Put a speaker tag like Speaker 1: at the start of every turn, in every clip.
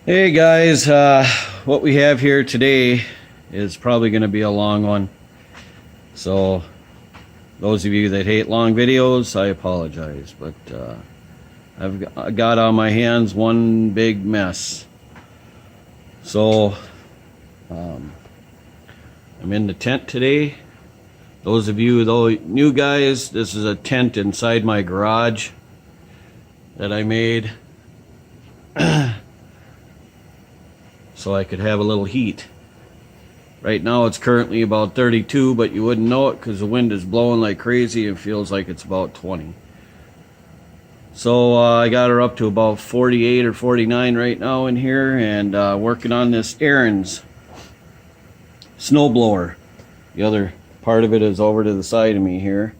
Speaker 1: Hey guys, what we have here today is probably going to be a long one. So, those of you that hate long videos, I apologize. But I've got on my hands one big mess. So, I'm in the tent today. Those of you, though, new guys, this is a tent inside my garage that I made. So I could have a little heat. Right now it's currently about 32, but you wouldn't know it because the wind is blowing like crazy and feels like it's about 20. So I got her up to about 48 or 49 right now in here, and working on this Aaron's snowblower. The other part of it is over to the side of me here.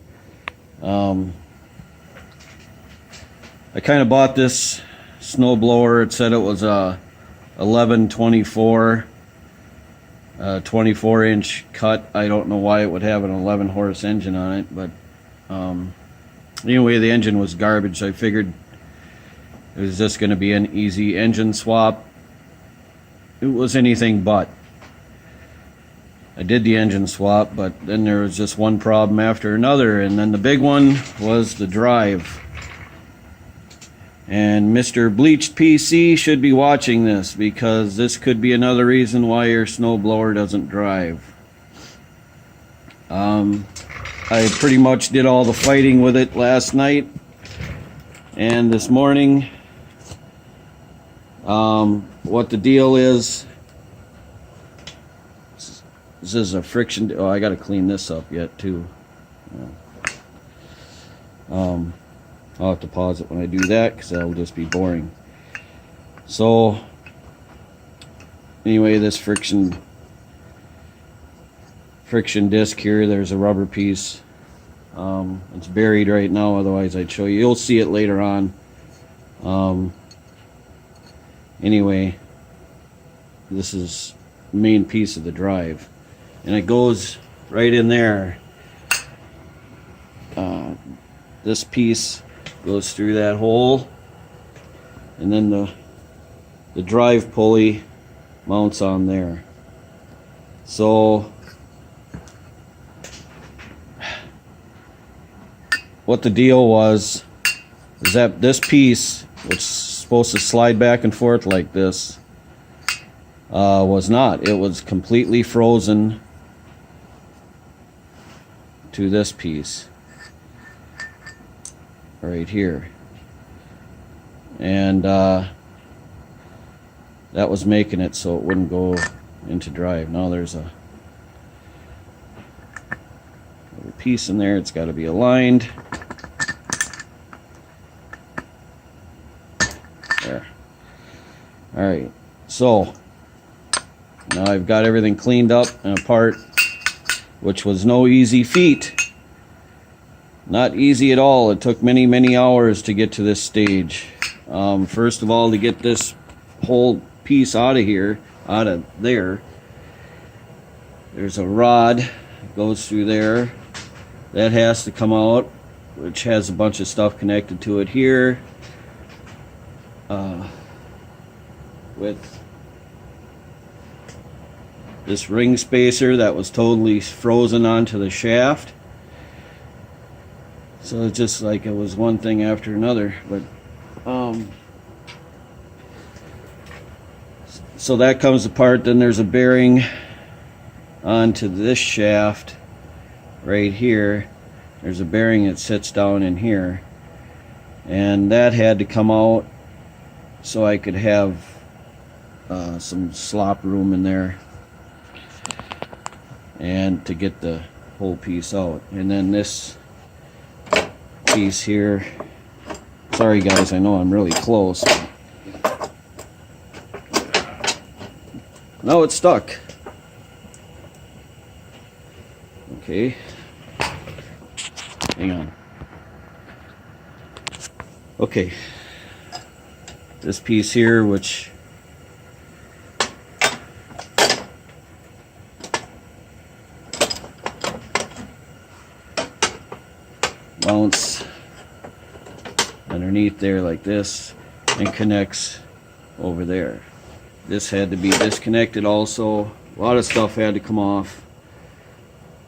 Speaker 1: I kind of bought this snowblower. It said it was a 1124 24-inch cut. I don't know why it would have an 11 horse engine on it, but anyway, the engine was garbage. I figured it was just going to be an easy engine swap. It was anything but. I did the engine swap, but then there was just one problem after another, and then the big one was the drive. And Mr. Bleached PC should be watching this, because this could be another reason why your snowblower doesn't drive. I pretty much did all the fighting with it last night and this morning. What the deal is, this is a friction. Oh, I got to clean this up yet too. I'll have to pause it when I do that because that'll just be boring. So anyway, this friction disc here, there's a rubber piece. It's buried right now, otherwise I'd show you. You'll see it later on. Anyway, this is the main piece of the drive, and it goes right in there. This piece goes through that hole, and then the drive pulley mounts on there. So what the deal was is that this piece, which is supposed to slide back and forth like this, was not. It was completely frozen to this piece right here, and that was making it so it wouldn't go into drive. Now there's a little piece in there. It's got to be aligned there. All right, so now I've got everything cleaned up and apart, which was no easy feat. Not easy at all. It took many hours to get to this stage. First of all, to get this whole piece out of here, out of there, there's a rod that goes through there. That has to come out, which has a bunch of stuff connected to it here, with this ring spacer that was totally frozen onto the shaft. So it's just like it was one thing after another. But so that comes apart. Then there's a bearing onto this shaft right here. There's a bearing that sits down in here, and that had to come out so I could have some slop room in there and to get the whole piece out. And then this piece here, sorry guys, I know I'm really close. No, it's stuck. Okay, hang on. Okay, this piece here, which mounts underneath there like this and connects over there. This had to be disconnected also. A lot of stuff had to come off.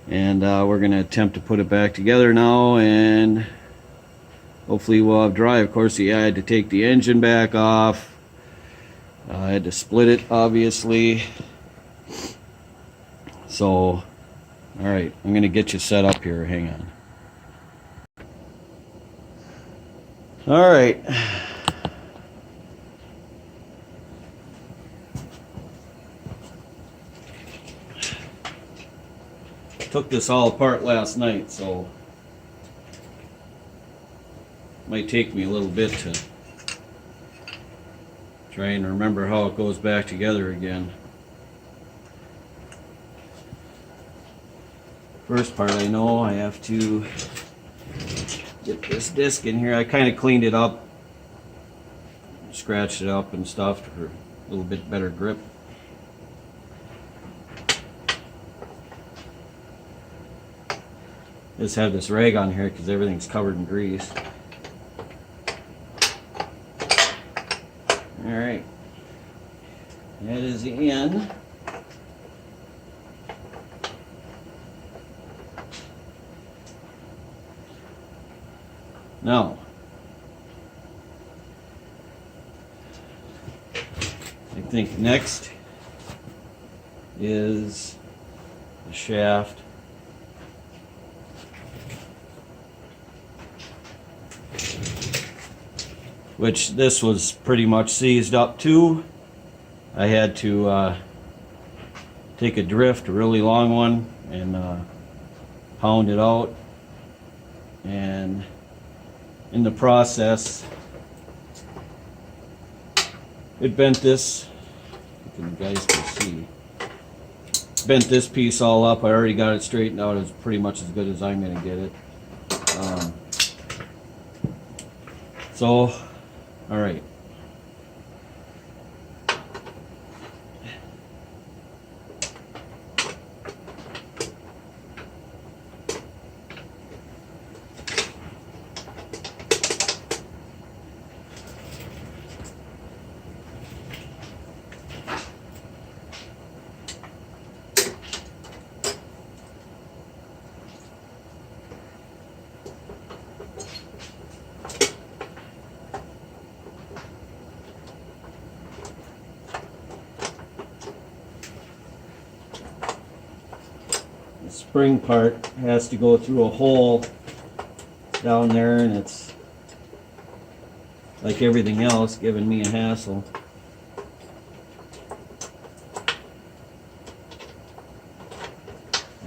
Speaker 1: And we're going to attempt to put it back together now, and hopefully we'll have dry. Of course, I had to take the engine back off. I had to split it, obviously. So, alright, I'm going to get you set up here. Hang on. Alright. Took this all apart last night, so it might take me a little bit to try and remember how it goes back together again. First part, I know I have to get this disc in here. I kind of cleaned it up, scratched it up and stuff for a little bit better grip. Just have this rag on here because everything's covered in grease. Alright, that is in. Now, I think next is the shaft. Which this was pretty much seized up too. I had to take a drift, a really long one, and pound it out. And in the process, it bent this. You guys can see. Bent this piece all up. I already got it straightened out. It's pretty much as good as I'm going to get it. So. All right. The spring part has to go through a hole down there, and it's like everything else giving me a hassle.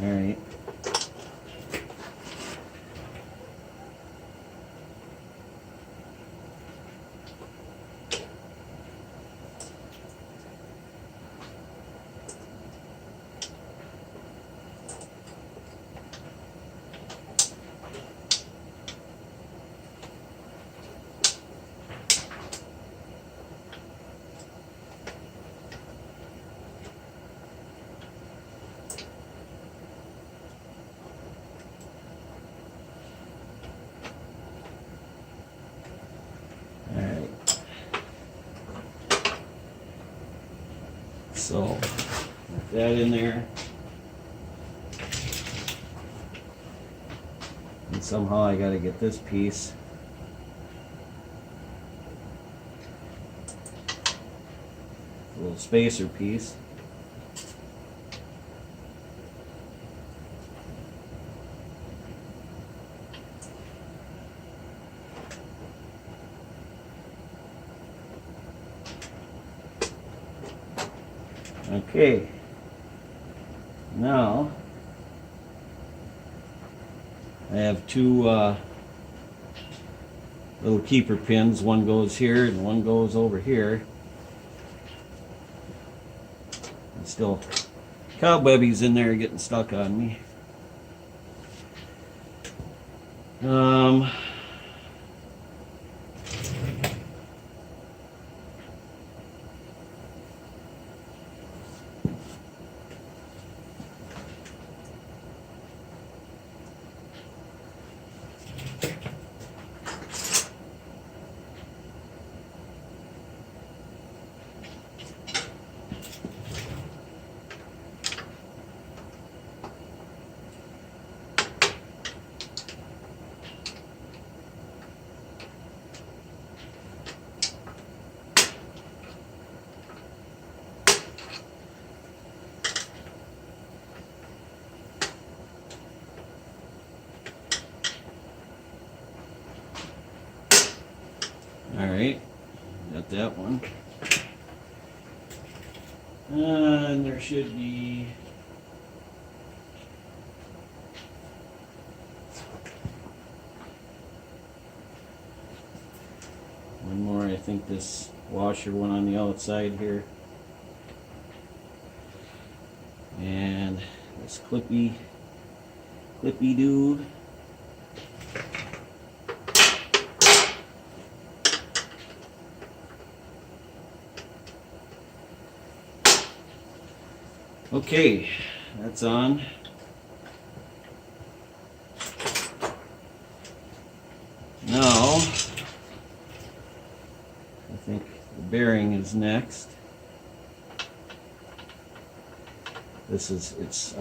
Speaker 1: All right. So, put that in there. And somehow I got to get this piece. A little spacer piece. Okay, now I have two little keeper pins. One goes here and one goes over here. And still cobwebbies in there getting stuck on me. that one. And there should be one more. I think this washer went on the outside here. And this clippy dude. Okay, that's on. Now, I think the bearing is next. It's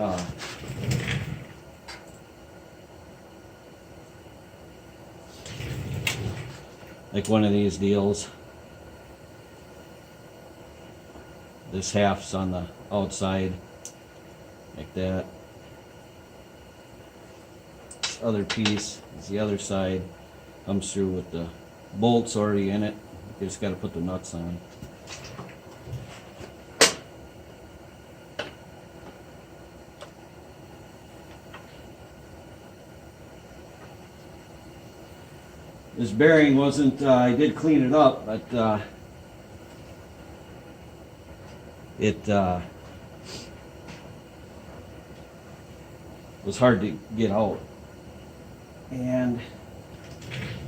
Speaker 1: like one of these deals. This half's on the outside, like that. This other piece is the other side, comes through with the bolts already in it. You just got to put the nuts on. This bearing wasn't, I did clean it up, but it was hard to get out. And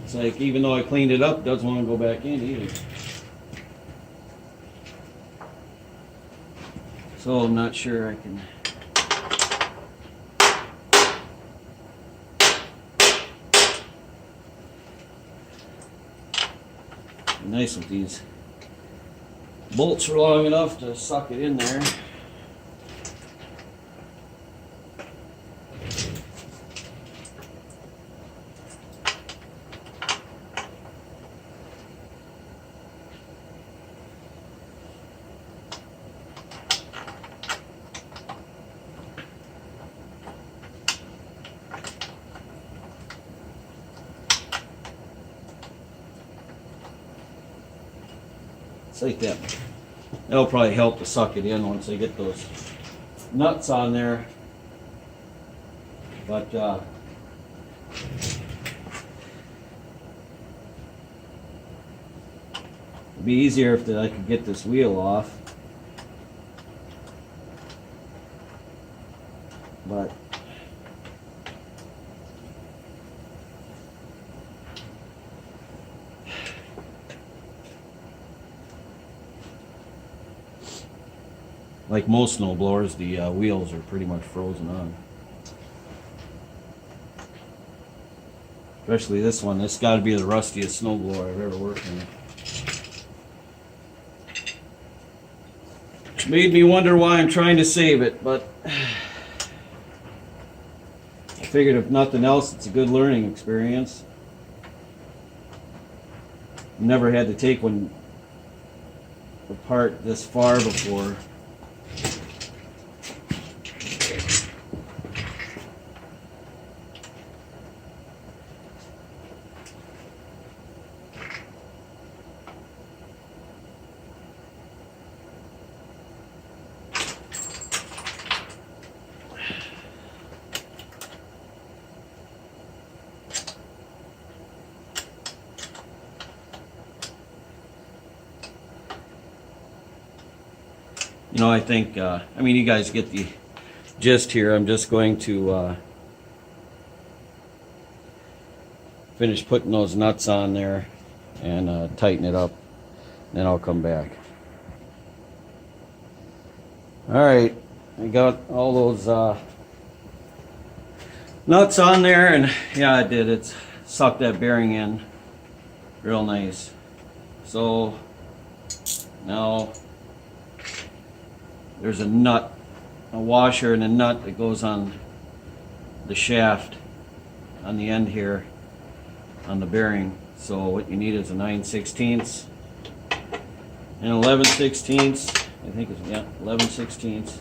Speaker 1: it's like, even though I cleaned it up, it doesn't want to go back in either. So I'm not sure I can. Nice with these bolts are long enough to suck it in there. Like that. That'll probably help to suck it in once I get those nuts on there. But it'd be easier if I could get this wheel off. But like most snow blowers, the wheels are pretty much frozen on. Especially this one. This got to be the rustiest snow blower I've ever worked in. Which made me wonder why I'm trying to save it, but I figured if nothing else, it's a good learning experience. Never had to take one apart this far before. You know, I think, I mean, you guys get the gist here. I'm just going to finish putting those nuts on there and tighten it up. Then I'll come back. Alright, I got all those nuts on there, and yeah, I did. It's sucked that bearing in real nice. So now there's a nut, a washer and a nut that goes on the shaft on the end here on the bearing. So what you need is a 9/16 and 11/16. I think it's, yeah, 11/16.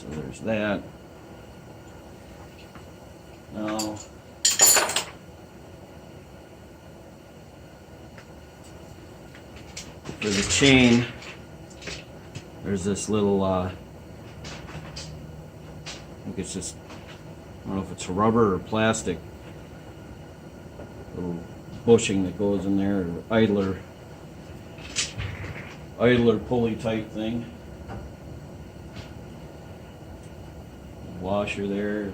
Speaker 1: So there's that. Now, for the chain, there's this little, I think it's just, I don't know if it's rubber or plastic, little bushing that goes in there, or idler pulley type thing. Washer there.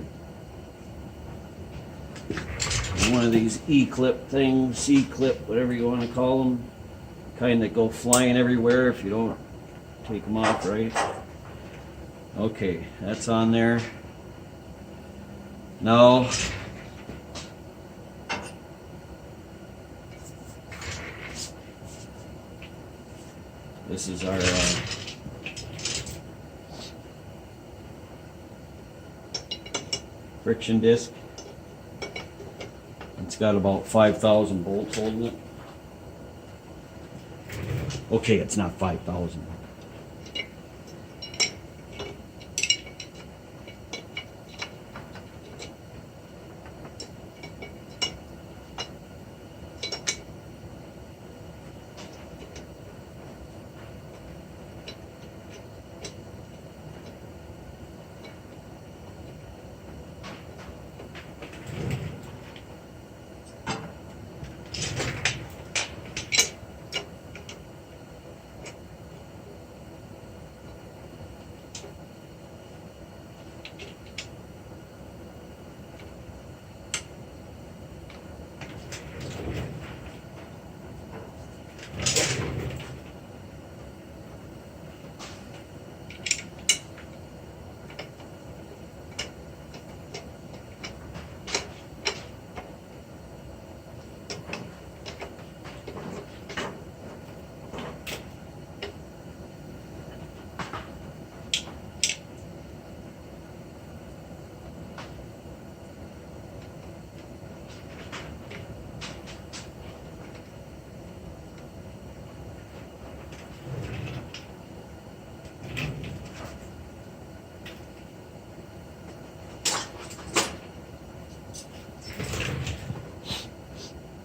Speaker 1: And one of these E-clip things, C-clip, whatever you want to call them, kind that go flying everywhere if you don't take them off right. Okay, that's on there. Now, this is our friction disc. It's got about 5,000 bolts holding it. Okay, it's not 5,000.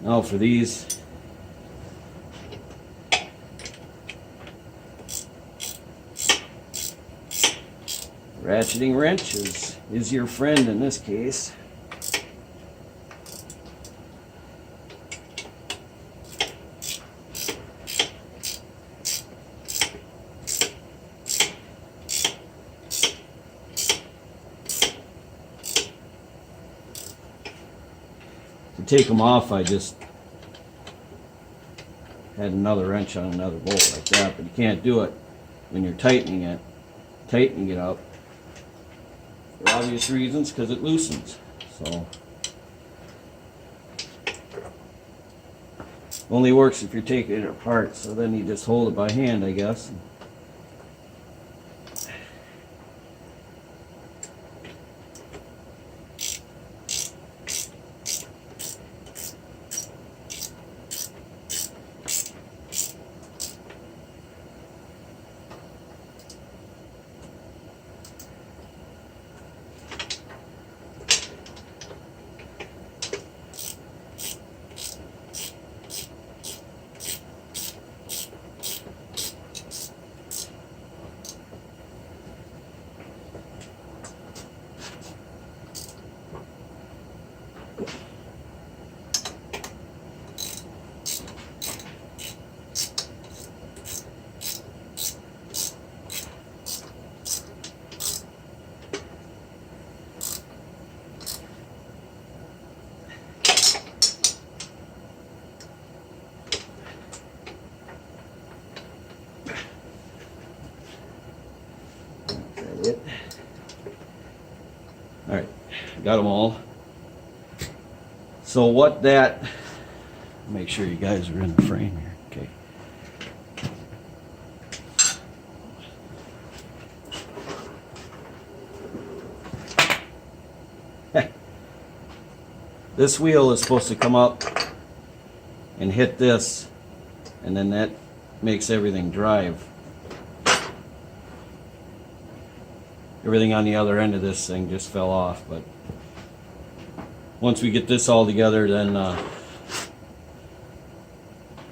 Speaker 1: Now for these, ratcheting wrench is your friend in this case. To take them off, I just had another wrench on another bolt like that, but you can't do it when you're tightening it up for obvious reasons, because it loosens. So only works if you're taking it apart, so then you just hold it by hand, I guess. It. All right, got them all. So what that, make sure you guys are in the frame here. Okay. This wheel is supposed to come up and hit this, and then that makes everything drive. everything on the other end of this thing just fell off. But once we get this all together, then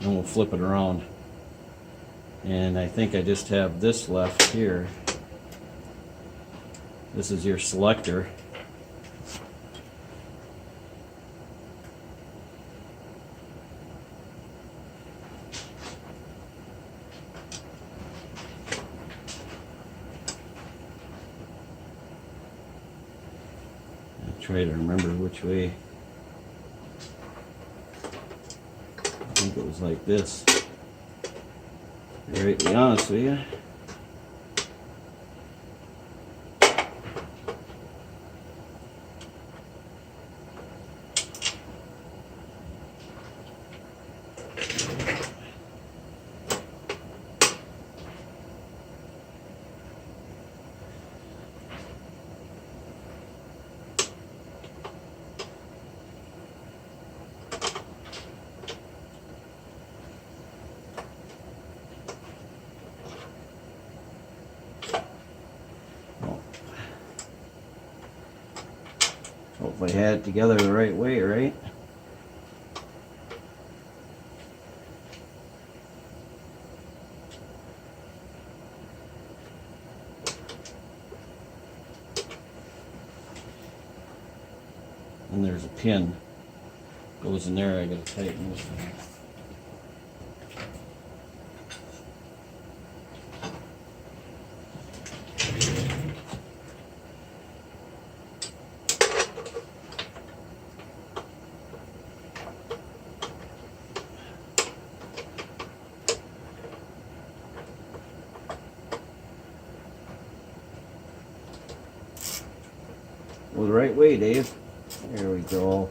Speaker 1: we'll flip it around. And I think I just have this left here. This is your selector. I'll try to remember which way. I think it was like this. To be honest with you. Hopefully I had it together the right way, right? And there's a pin goes in there. I gotta tighten this one. Go the right way, Dave. There we go.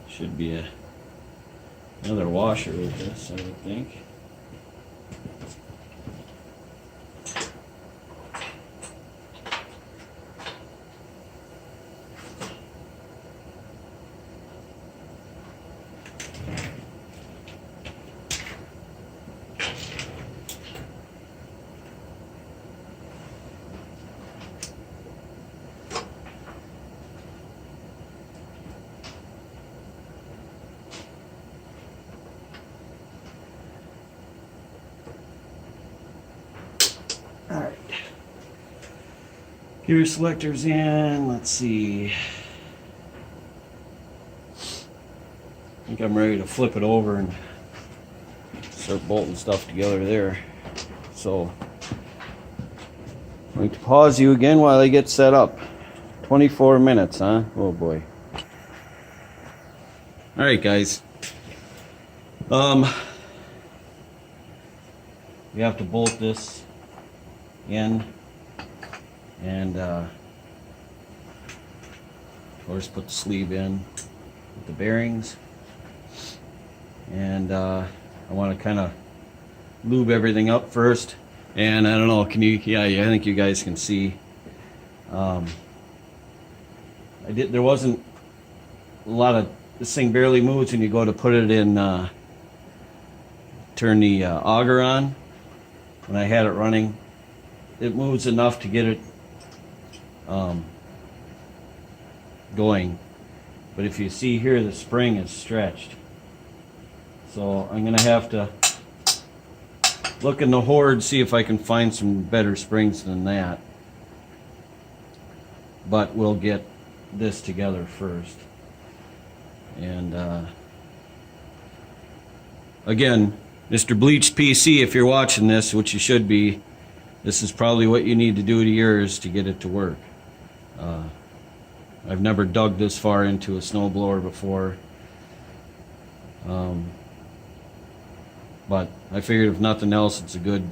Speaker 1: Should be another washer with this, I would think. Alright. Gear selectors in. Let's see. I think I'm ready to flip it over and start bolting stuff together there. So, I'm going to pause you again while I get set up. 24 minutes, huh? Oh boy. Alright, guys. We have to bolt this in, and of course put the sleeve in with the bearings, and I want to kind of lube everything up first. And I don't know, can you, yeah, I think you guys can see, there wasn't a lot of, this thing barely moves when you go to put it in, turn the auger on. When I had it running, it moves enough to get it going. But if you see here, the spring is stretched. So I'm going to have to look in the hoard, see if I can find some better springs than that. But we'll get this together first. And again, Mr. Bleached PC, if you're watching this, which you should be, this is probably what you need to do to yours to get it to work. I've never dug this far into a snowblower before. But I figured if nothing else, it's a good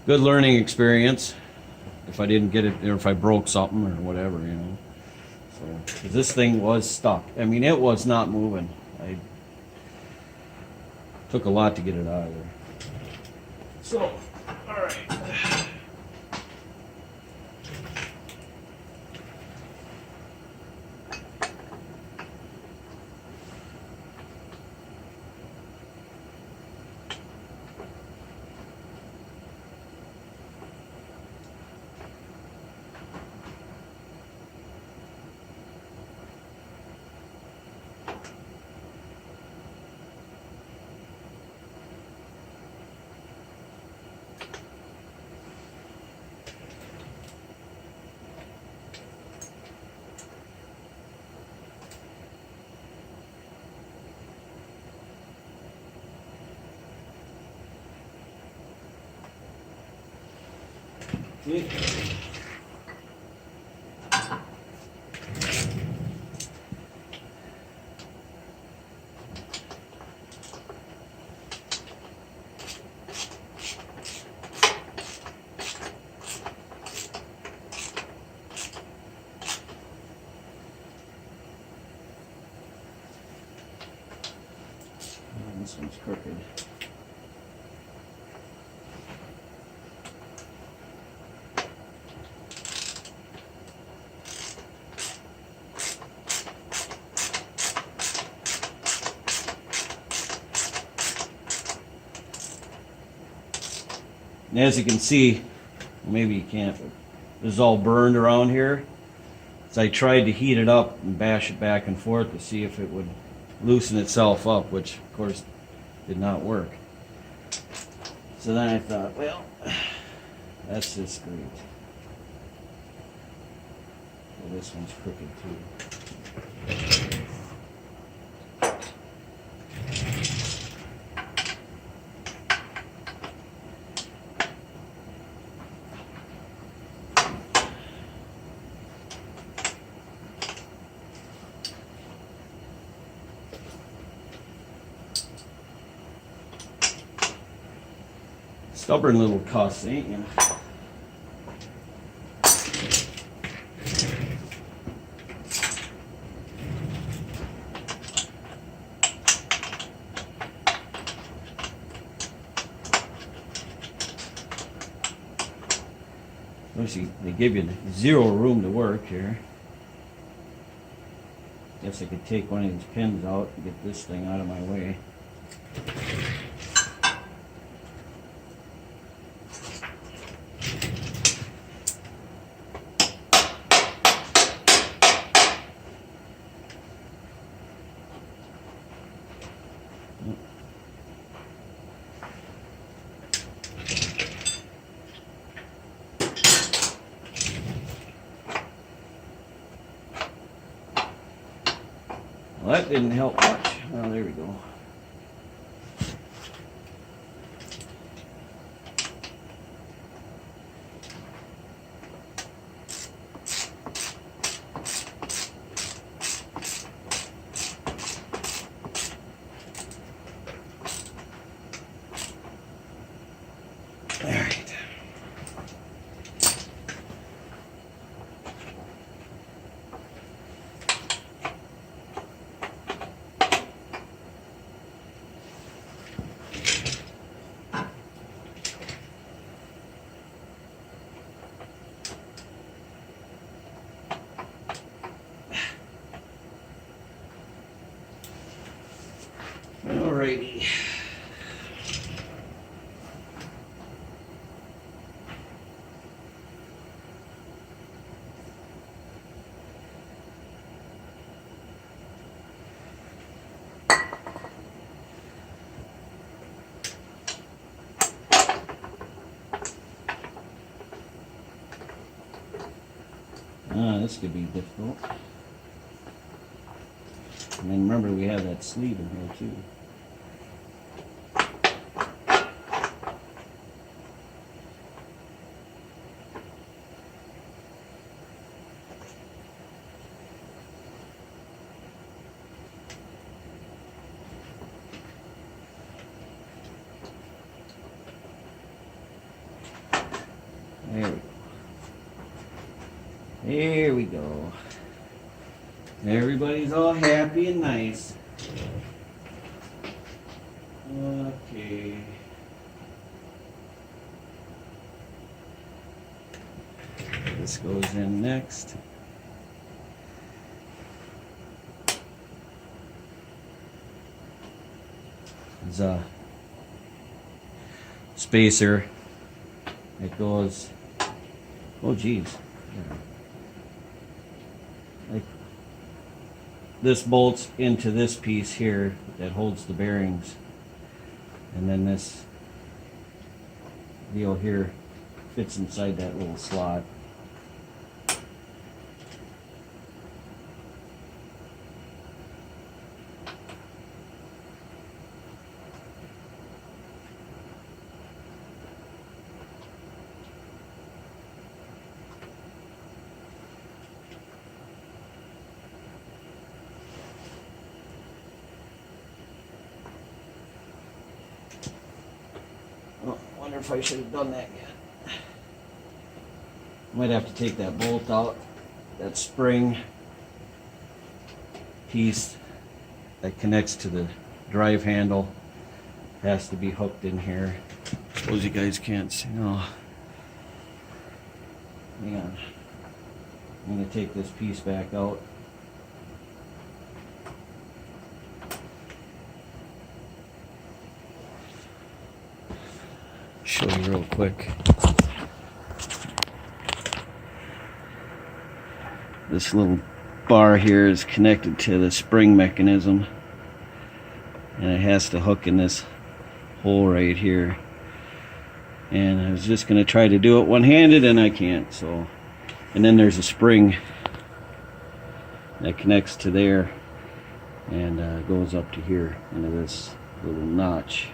Speaker 1: learning experience. If I didn't get it, or if I broke something or whatever, you know. So, 'cause this thing was stuck. I mean, it was not moving. I took a lot to get it out of there. So, all right. This one's crooked. And as you can see, maybe you can't, but this is all burned around here. So I tried to heat it up and bash it back and forth to see if it would loosen itself up, which of course did not work. So then I thought, well, that's just great. Well, this one's crooked too. Stubborn little cuss, ain't you? Obviously, they give you zero room to work here. Guess I could take one of these pins out and get this thing out of my way. Well, that didn't help much. Oh, there we go. All right. Alrighty. This could be difficult. And then remember we have that sleeve in here too. There we go. There we go. Everybody's all happy and nice. Okay. This goes in next. There's a spacer that goes, oh geez, like this bolts into this piece here that holds the bearings, and then this deal here fits inside that little slot. Oh, I wonder if I should have done that yet. Might have to take that bolt out. That spring piece that connects to the drive handle has to be hooked in here. Suppose you guys can't see. Oh. Hang on. I'm going to take this piece back out. Show you real quick. This little bar here is connected to the spring mechanism, and it has to hook in this hole right here. And I was just going to try to do it one-handed, and I can't. So, and then there's a spring that connects to there and goes up to here into this little notch.